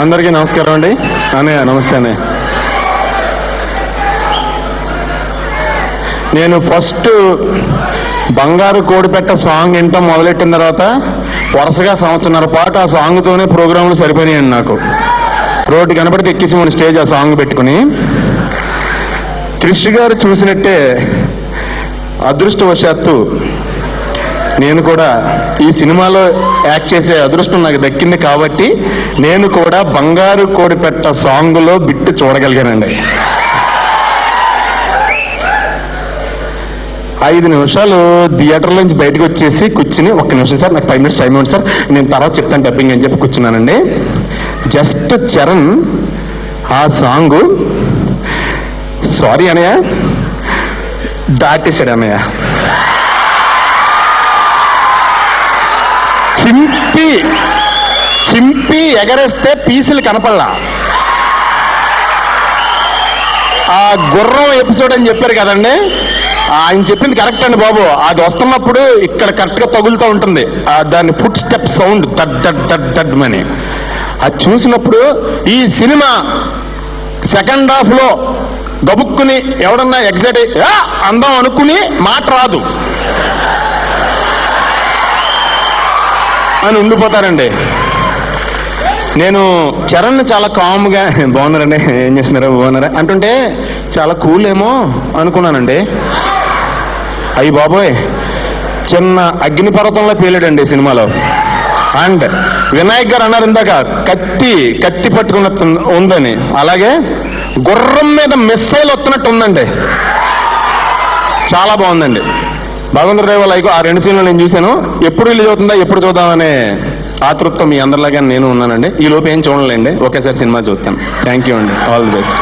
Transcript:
అందరికీ నమస్కారం అండి. అన్నయ్య నమస్తే అన్నయ్య. నేను ఫస్ట్ బంగారు కోడిపెట్ట సాంగ్ వింటాం మొదలెట్టిన తర్వాత వరుసగా సంవత్సరాల పాటు ఆ సాంగ్తోనే ప్రోగ్రాంలు సరిపోయాయండి. నాకు రోడ్డు కనపడితే ఎక్కించి మన స్టేజ్ ఆ సాంగ్ పెట్టుకుని క్రిష్ గారు చూసినట్టే అదృష్టవశాత్తు నేను కూడా ఈ సినిమాలో యాక్ట్ చేసే అదృష్టం నాకు దక్కింది కాబట్టి నేను కూడా బంగారు కోడిపెట్ట సాంగ్లో బిట్టు చూడగలిగానండి. 5 నిమిషాలు థియేటర్ నుంచి బయటకు వచ్చేసి కూర్చుని, ఒక్క నిమిషం సార్, నాకు 5 minutes టైం ఇవ్వండి సార్, నేను తర్వాత చెప్తాను డబ్బింగ్ అని చెప్పి కూర్చున్నానండి. జస్ట్ చరణ్ ఆ సాంగ్ సారీ అనయ్య దాటేశాడు అన్నయ్య. చింపి ఎగరేస్తే పీసులు కనపడలా. ఆ గుర్రం ఎపిసోడ్ అని చెప్పారు కదండి, ఆయన చెప్పింది కరెక్ట్ అండి బాబు. అది వస్తున్నప్పుడు ఇక్కడ కరెక్ట్గా తగులుతూ ఉంటుంది, దాన్ని ఫుట్ స్టెప్ సౌండ్ దడ్ దడ్ దడ్ దడ్ అని. అది చూసినప్పుడు ఈ సినిమా సెకండ్ హాఫ్ లో గబుక్కుని ఎవడన్నా ఎగ్జైట్ అందాం అనుకుని మాట రాదు అని ఉండిపోతారండి. నేను చరణ్ చాలా కామ్గా బాగున్నారండి, ఏం చేస్తున్నారా, బాగున్నారా అంటుంటే చాలా కూల్ ఏమో అనుకున్నానండి. అయ్యి బాబోయ్, చిన్న అగ్నిపర్వతంలో పేలాడండి సినిమాలో. అండ్ వినాయక్ గారు అన్నారు ఇందాక కత్తి పట్టుకున్నట్టు ఉందని, అలాగే గుర్రం మీద మిస్సైల్ వస్తున్నట్టు ఉందండి. చాలా బాగుందండి. భగవంతుడి దయ వల్ల ఆ 2 సీన్లు నేను చూశాను. ఎప్పుడు రిలీజ్ అవుతుందా, ఎప్పుడు చూద్దామనే ఆతృత్వం మీ అందరిలాగా నేను ఉన్నానండి. ఈ లోపు ఏం చూడలేండి, ఒకేసారి సినిమా చూస్తాను. థ్యాంక్ యూ అండి, ఆల్ ది బెస్ట్.